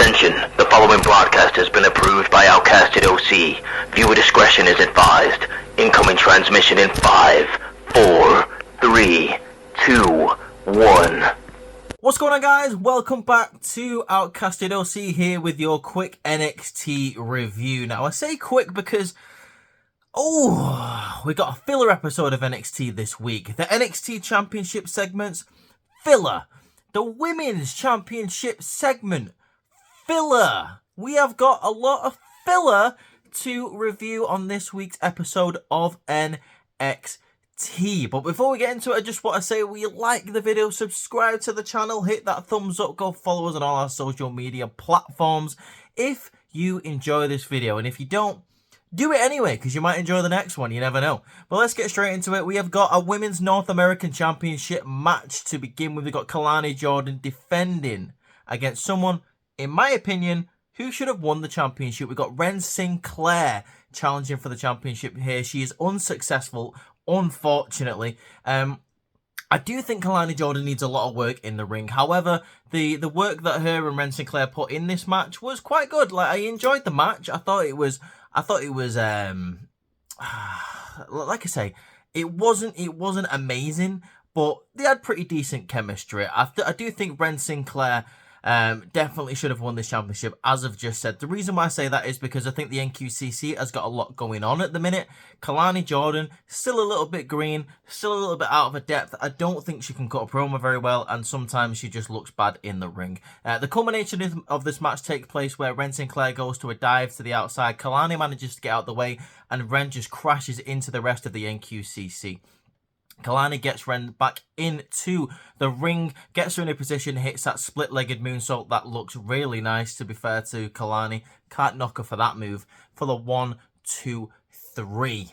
Attention, the following broadcast has been approved by Outcasted OC. Viewer discretion is advised. Incoming transmission in 5, 4, 3, 2, 1. What's going on, guys? Welcome back to Outcasted OC here with your quick NXT review. Now, I say quick because, we got a filler episode of NXT this week. The NXT Championship segments, filler. The Women's Championship segment, filler. We have got a lot of filler to review on this week's episode of NXT. But before we get into it, I just want to say, will you like the video, subscribe to the channel, hit that thumbs up, go follow us on all our social media platforms if you enjoy this video. And if you don't, do it anyway, because you might enjoy the next one. You never know. But let's get straight into it. We have got a Women's North American Championship match to begin with. We've got Kalani Jordan defending against someone, in my opinion, who should have won the championship. We've got Ren Sinclair challenging for the championship here. She is unsuccessful, unfortunately. I do think Kalani Jordan needs a lot of work in the ring. However, the work that her and Ren Sinclair put in this match was quite good. Like, I enjoyed the match. I thought it was like I say, it wasn't amazing, but they had pretty decent chemistry. I do think Ren Sinclair definitely should have won this championship, as I've just said. The reason why I say that is because I think the NQCC has got a lot going on at the minute. Kalani Jordan, still a little bit green, still a little bit out of her depth. I don't think she can cut a promo very well, and sometimes she just looks bad in the ring. The culmination of this match takes place where Ren Sinclair goes to a dive to the outside. Kalani manages to get out of the way, and Ren just crashes into the rest of the NQCC. Kalani gets Ren back into the ring, gets her in a position, hits that split-legged moonsault. That looks really nice, to be fair to Kalani. Can't knock her for that move. For the 1, 2, 3.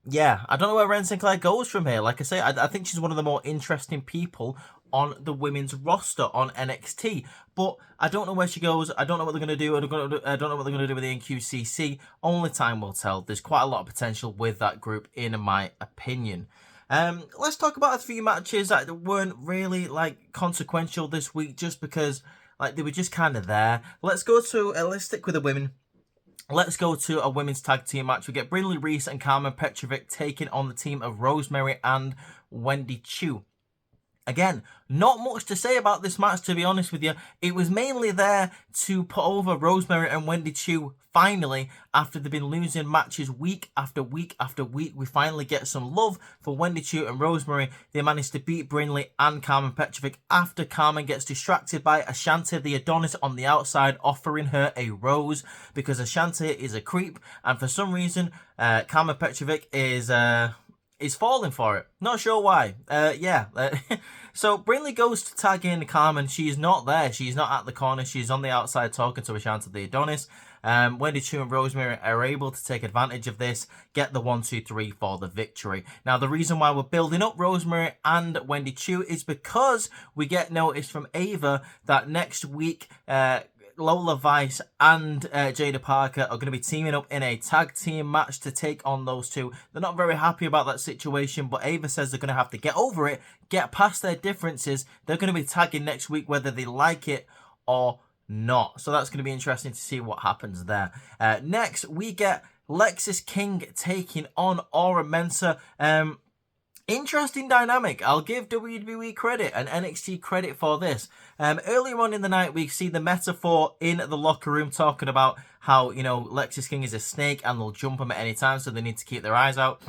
Yeah, I don't know where Ren Sinclair goes from here. Like I say, I think she's one of the more interesting people on the women's roster on NXT. But I don't know where she goes. I don't know what they're going to do. I don't know what they're going to do with the NQCC. Only time will tell. There's quite a lot of potential with that group, in my opinion. Let's talk about a few matches that weren't really, like, consequential this week, just because, like, they were just kind of there. Let's stick with the women. Let's go to a women's tag team match. We get Brindley Reese and Carmen Petrovic taking on the team of Rosemary and Wendy Chu. Again, not much to say about this match, to be honest with you. It was mainly there to put over Rosemary and Wendy Chu, finally, after they've been losing matches week after week after week. We finally get some love for Wendy Chu and Rosemary. They managed to beat Brindley and Carmen Petrovic after Carmen gets distracted by Ashanti the Adonis on the outside, offering her a rose, because Ashanti is a creep, and for some reason, Carmen Petrovic is falling for it. Not sure why. So Brindley goes to tag in Carmen. She's not there. She's not at the corner. She's on the outside talking to Ashanti the Adonis. Wendy Chu and Rosemary are able to take advantage of this, get the 1, 2, 3 for the victory. Now, the reason why we're building up Rosemary and Wendy Chu is because we get notice from Ava that next week, Lola Vice and Jada Parker are going to be teaming up in a tag team match to take on those two. They're not very happy about that situation, but Ava says they're going to have to get over it, get past their differences. They're going to be tagging next week, whether they like it or not. So that's going to be interesting to see what happens there. Next, we get Lexis King taking on Aura Mensah. Interesting dynamic. I'll give WWE credit and NXT credit for this. Earlier on in the night, we see the metaphor in the locker room talking about how, you know, Lexis King is a snake and they'll jump him at any time, so they need to keep their eyes out.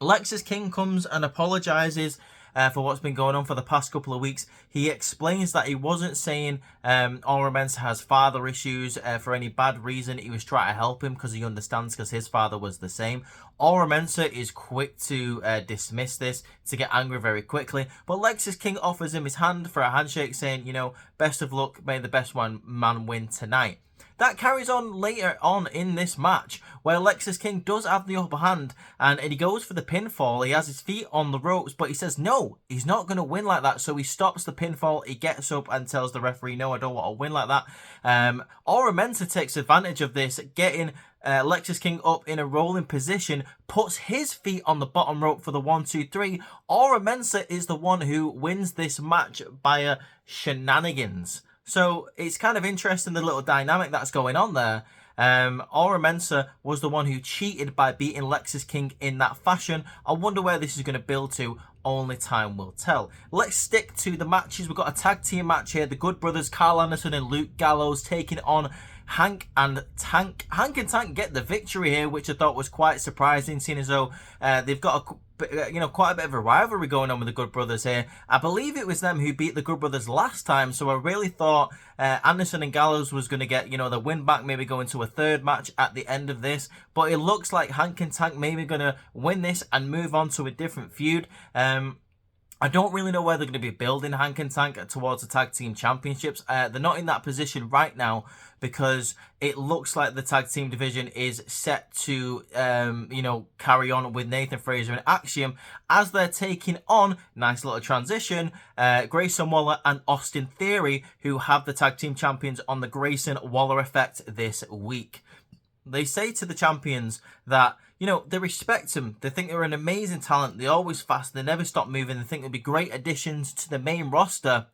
Lexis King comes and apologizes for what's been going on for the past couple of weeks. He explains that he wasn't saying Aura Mensah has father issues for any bad reason. He was trying to help him because he understands, because his father was the same. Aura Mensah is quick to dismiss this, to get angry very quickly. But Lexis King offers him his hand for a handshake, saying, you know, best of luck, may the best man win tonight. That carries on later on in this match, where Lexis King does have the upper hand, and he goes for the pinfall. He has his feet on the ropes, but he says no, he's not going to win like that, so he stops the pinfall. He gets up and tells the referee, no, I don't want to win like that. Aura Mensah takes advantage of this, getting Lexis King up in a rolling position, puts his feet on the bottom rope for the 1, 2, 3. Aura Mensah is the one who wins this match via shenanigans. So it's kind of interesting, the little dynamic that's going on there. Aura Mensa was the one who cheated by beating Lexis King in that fashion. I wonder where this is going to build to. Only time will tell. Let's stick to the matches. We've got a tag team match here. The Good Brothers, Carl Anderson and Luke Gallows, taking on Hank and Tank. Hank and Tank get the victory here, which I thought was quite surprising, seeing as though they've got quite a bit of a rivalry going on with the Good Brothers here. I believe it was them who beat the Good Brothers last time, so I really thought Anderson and Gallows was going to get, the win back, maybe go into a third match at the end of this. But it looks like Hank and Tank maybe going to win this and move on to a different feud. I don't really know where they're going to be building Hank and Tank towards the tag team championships. They're not in that position right now because it looks like the tag team division is set to, carry on with Nathan Fraser and Axiom as they're taking on, nice little transition, Grayson Waller and Austin Theory, who have the tag team champions on the Grayson Waller effect this week. They say to the champions that, they respect them. They think they're an amazing talent. They're always fast. They never stop moving. They think they'll be great additions to the main roster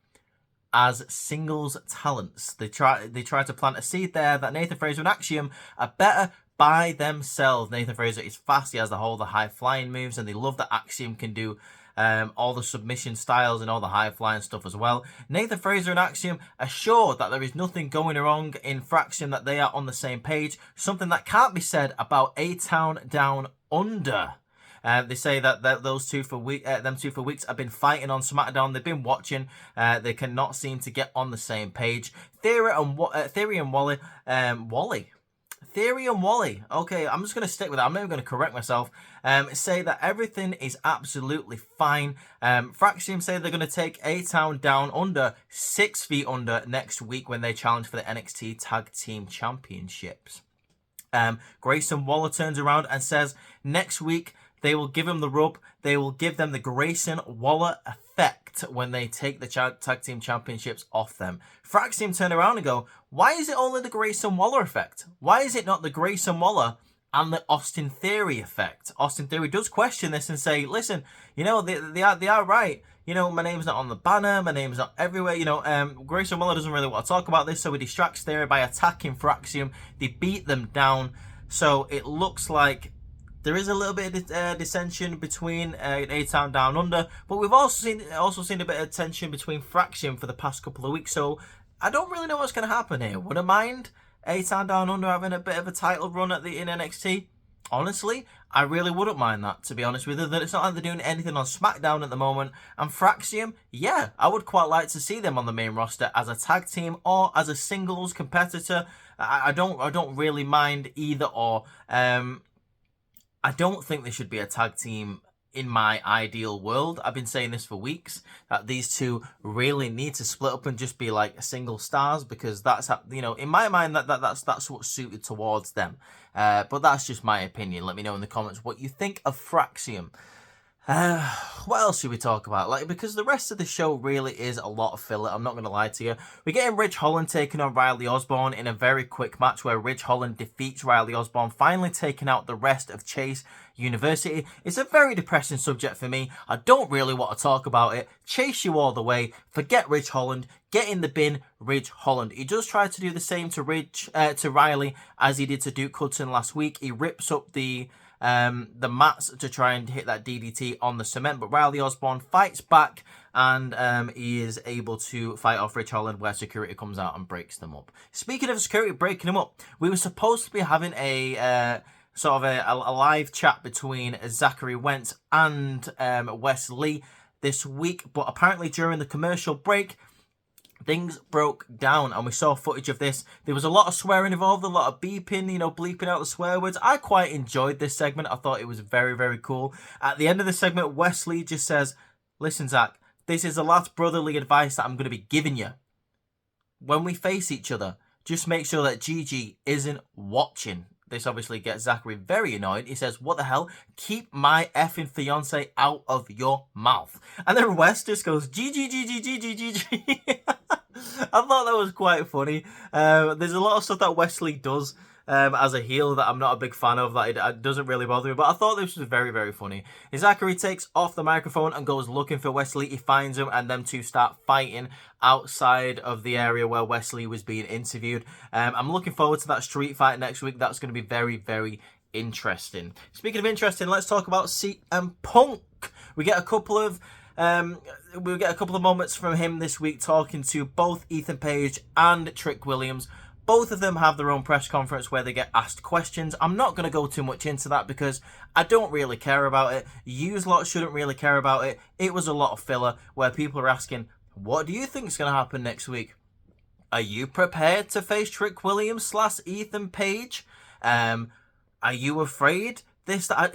as singles talents. They try to plant a seed there that Nathan Fraser and Axiom are better by themselves. Nathan Fraser is fast. He has the high flying moves, and they love that Axiom can do all the submission styles and all the high flying stuff as well. Nathan Fraser and Axiom are sure that there is nothing going wrong in Fraction, that they are on the same page. Something that can't be said about A-Town Down Under. They say that them two for weeks have been fighting on SmackDown. They've been watching. They cannot seem to get on the same page. Theory and Wally. Theory and Wally. Okay, I'm just going to stick with that. I'm not even going to correct myself. Say that everything is absolutely fine. Fraxium say they're going to take A-Town Down Under 6 feet under next week when they challenge for the NXT Tag Team Championships. Grayson Waller turns around and says next week they will give him the rub. They will give them the Grayson Waller effect when they take the Tag Team Championships off them. Fraxium turn around and go, why is it only the Grayson Waller effect? Why is it not the Grayson Waller and the Austin Theory effect? Austin Theory does question this and say, listen, they are right. My name's not on the banner. My name's not everywhere. Grayson Waller doesn't really want to talk about this, so he distracts Theory by attacking Fraxium. They beat them down. So it looks like there is a little bit of dissension between A-Town Down Under, but we've also seen a bit of tension between Fraction for the past couple of weeks. So I don't really know what's going to happen here. Would I mind A-Town Down Under having a bit of a title run in NXT? Honestly, I really wouldn't mind that, to be honest with you. That it's not like they're doing anything on SmackDown at the moment. And Fraxium, yeah, I would quite like to see them on the main roster as a tag team or as a singles competitor. I don't really mind either or. I don't think they should be a tag team in my ideal world. I've been saying this for weeks, that these two really need to split up and just be like single stars, because that's how, in my mind that's what's suited towards them. But that's just my opinion. Let me know in the comments what you think of Fraxium. What else should we talk about? Because the rest of the show really is a lot of filler, I'm not going to lie to you. We're getting Ridge Holland taking on Riley Osborne in a very quick match where Ridge Holland defeats Riley Osborne, finally taking out the rest of Chase University. It's a very depressing subject for me. I don't really want to talk about it. Chase you all the way. Forget Ridge Holland. Get in the bin, Ridge Holland. He does try to do the same to Riley as he did to Duke Hudson last week. He rips up the mats to try and hit that DDT on the cement, but Riley Osborne fights back and he is able to fight off Ridge Holland, where security comes out and breaks them up. Speaking of security breaking them up, we were supposed to be having a live chat between Zachary Wentz and Wes Lee this week, but apparently during the commercial break things broke down and we saw footage of this. There was a lot of swearing involved, a lot of beeping, bleeping out the swear words. I quite enjoyed this segment. I thought it was very, very cool. At the end of the segment, Wesley just says, listen, Zach, this is the last brotherly advice that I'm going to be giving you. When we face each other, just make sure that Gigi isn't watching. This obviously gets Zachary very annoyed. He says, what the hell? Keep my effing fiance out of your mouth. And then Wes just goes, Gigi, Gigi, Gigi, Gigi. I thought that was quite funny. There's a lot of stuff that Wesley does as a heel that I'm not a big fan of, that it doesn't really bother me, but I thought this was very, very funny. Zachary takes off the microphone and goes looking for Wesley. He finds him, and them two start fighting outside of the area where Wesley was being interviewed. I'm looking forward to that street fight next week. That's going to be very, very interesting. Speaking of interesting, let's talk about CM Punk. We get a couple of moments from him this week talking to both Ethan Page and Trick Williams. Both of them have their own press conference where they get asked questions. I'm not going to go too much into that because I don't really care about it. You lot shouldn't really care about it. It was a lot of filler where people are asking, what do you think is going to happen next week? Are you prepared to face Trick Williams / Ethan Page? Are you afraid?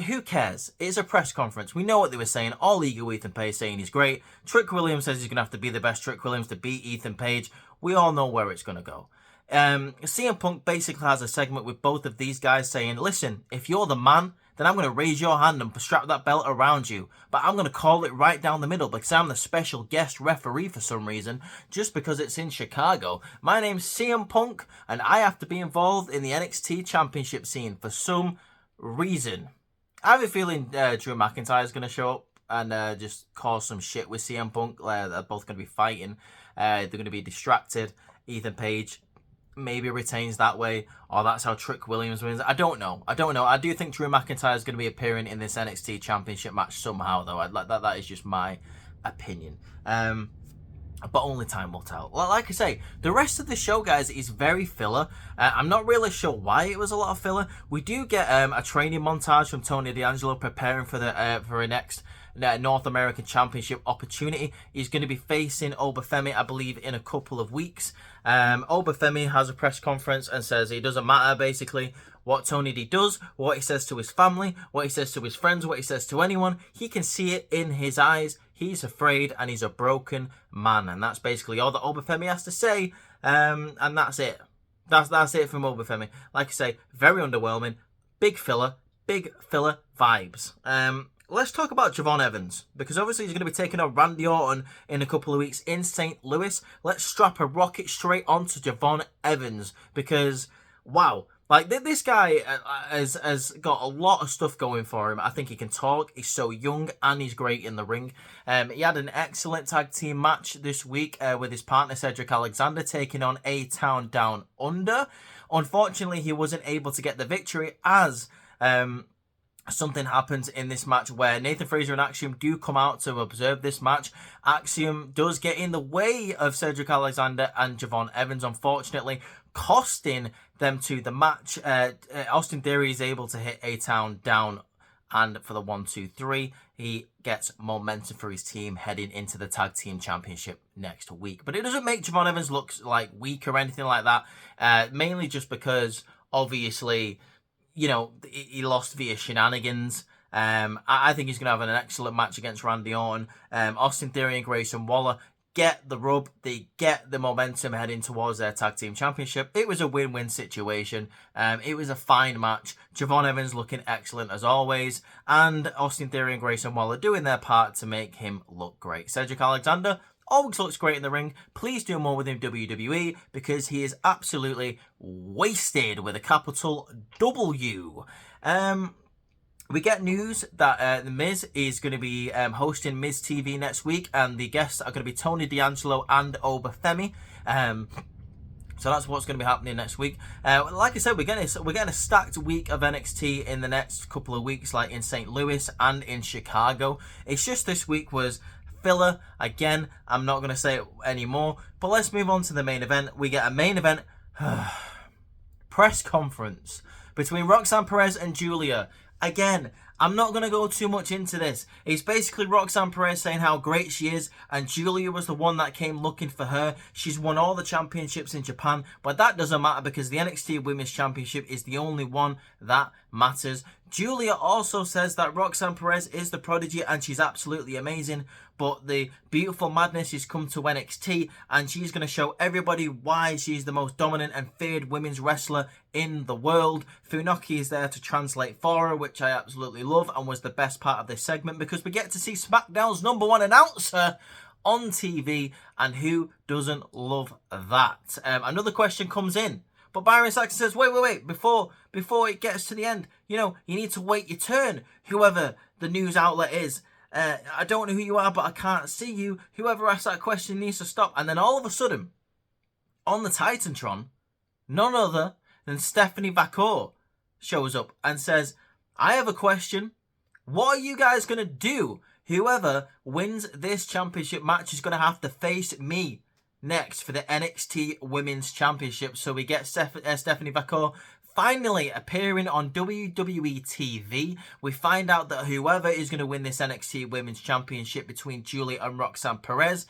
Who cares? It's a press conference. We know what they were saying. All ego Ethan Page saying he's great. Trick Williams says he's going to have to be the best Trick Williams to beat Ethan Page. We all know where it's going to go. CM Punk basically has a segment with both of these guys saying, listen, if you're the man, then I'm going to raise your hand and strap that belt around you. But I'm going to call it right down the middle because I'm the special guest referee for some reason, just because it's in Chicago. My name's CM Punk, and I have to be involved in the NXT Championship scene for some reason. I have a feeling Drew McIntyre is going to show up and just cause some shit with CM Punk. They're both going to be fighting. They're going to be distracted. Ethan Page maybe retains that way, or that's how Trick Williams wins. I don't know. I do think Drew McIntyre is going to be appearing in this NXT Championship match somehow, though. That is just my opinion. But only time will tell. Like I say, the rest of the show, guys, is very filler. I'm not really sure why it was a lot of filler. We do get a training montage from Tony D'Angelo preparing for a next North American Championship opportunity. He's going to be facing Obafemi, I believe, in a couple of weeks. Obafemi has a press conference and says it doesn't matter, basically, what Tony D does, what he says to his family, what he says to his friends, what he says to anyone. He can see it in his eyes. He's afraid and he's a broken man. And that's basically all that Obafemi has to say. And that's it. That's it from Obafemi. Like I say, very underwhelming. Big filler vibes. Let's talk about Javon Evans, because obviously he's going to be taking on Randy Orton in a couple of weeks in St. Louis. Let's strap a rocket straight onto Javon Evans, because, wow, like, this guy has got a lot of stuff going for him. I think he can talk, he's so young, and he's great in the ring. He had an excellent tag team match this week with his partner Cedric Alexander taking on A-Town Down Under. Unfortunately, he wasn't able to get the victory as something happens in this match where Nathan Fraser and Axiom do come out to observe this match. Axiom does get in the way of Cedric Alexander and Javon Evans, unfortunately, costing them to the match. Austin Theory is able to hit A-Town down, and for the 1-2-3, he gets momentum for his team heading into the Tag Team Championship next week. But it doesn't make Javon Evans look like weak or anything like that, mainly just because, obviously, you know, he lost via shenanigans. I think he's going to have an excellent match against Randy Orton. Austin Theory and Grayson Waller get the rub. They get the momentum heading towards their Tag Team Championship. It was a win-win situation. It was a fine match. Javon Evans looking excellent as always. And Austin Theory and Grayson Waller doing their part to make him look great. Cedric Alexander always looks great in the ring. Please do more with him, WWE, because he is absolutely wasted with a capital W. We get news that The Miz is going to be hosting Miz TV next week, and the guests are going to be Tony D'Angelo and Obafemi. So that's what's going to be happening next week. Like I said, we're getting a stacked week of NXT in the next couple of weeks, like in St. Louis and in Chicago. It's just this week was filler. Again, I'm not going to say it anymore, but let's move on to the main event. We get a main event press conference between Roxanne Perez and Julia. Again, I'm not going to go too much into this. It's basically Roxanne Perez saying how great she is, and Julia was the one that came looking for her. She's won all the championships in Japan, but that doesn't matter because the NXT Women's Championship is the only one that matters. Julia also says that Roxanne Perez is the prodigy and she's absolutely amazing, but the beautiful madness has come to NXT and she's going to show everybody why she's the most dominant and feared women's wrestler in the world. Funaki is there to translate for her, which I absolutely love and was the best part of this segment because we get to see SmackDown's #1 announcer on TV, and who doesn't love that? Another question comes in. But Byron Saxton says, wait, before it gets to the end, you need to wait your turn, whoever the news outlet is. I don't know who you are, but I can't see you. Whoever asked that question needs to stop. And then all of a sudden, on the Titantron, none other than Stephanie Vacour shows up and says, I have a question. What are you guys going to do? Whoever wins this championship match is going to have to face me next for the NXT Women's Championship. So we get Stephanie Vacour finally appearing on WWE TV. We find out that whoever is going to win this NXT Women's Championship between Julia and Roxanne Perez,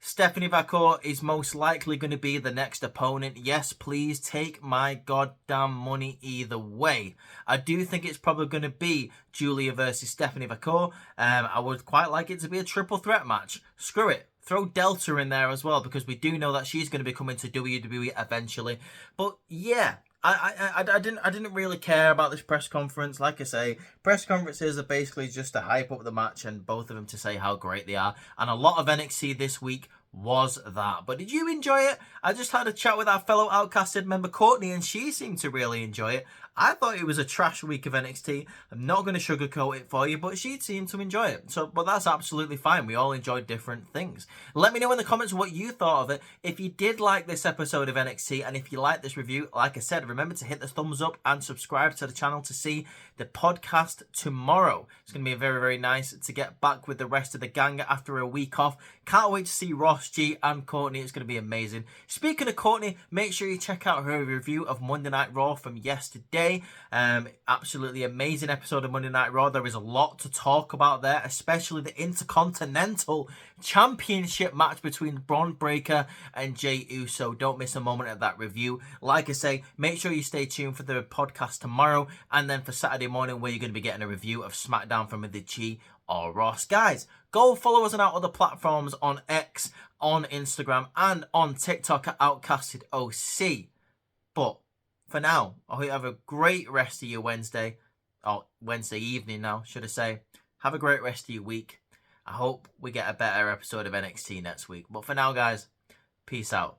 Stephanie Vacour is most likely going to be the next opponent. Yes, please take my goddamn money either way. I do think it's probably going to be Julia versus Stephanie Vacour. I would quite like it to be a triple threat match. Screw it. Throw Delta in there as well, because we do know that she's going to be coming to WWE eventually. But yeah, I didn't really care about this press conference. Like I say, press conferences are basically just to hype up the match and both of them to say how great they are. And a lot of NXT this week was that. But did you enjoy it? I just had a chat with our fellow Outcasted member Courtney, and she seemed to really enjoy it. I thought it was a trash week of NXT. I'm not going to sugarcoat it for you, but she seemed to enjoy it. But that's absolutely fine. We all enjoyed different things. Let me know in the comments what you thought of it. If you did like this episode of NXT, and if you like this review, like I said, remember to hit the thumbs up and subscribe to the channel to see the podcast tomorrow. It's going to be very, very nice to get back with the rest of the gang after a week off. Can't wait to see Ross G and Courtney. It's going to be amazing. Speaking of Courtney, make sure you check out her review of Monday Night Raw from yesterday. Absolutely amazing episode of Monday Night Raw. There is a lot to talk about there, especially the Intercontinental Championship match between Bron Breakker and Jey Uso. Don't miss a moment of that review. Like I say, make sure you stay tuned for the podcast tomorrow, and then for Saturday morning, where you're going to be getting a review of SmackDown from either G or Ross. Guys, go follow us on our other platforms on X, on Instagram, and on TikTok at Outcasted OC. But for now, I hope you have a great rest of your Wednesday. Or Wednesday evening now, should I say. Have a great rest of your week. I hope we get a better episode of NXT next week. But for now, guys, peace out.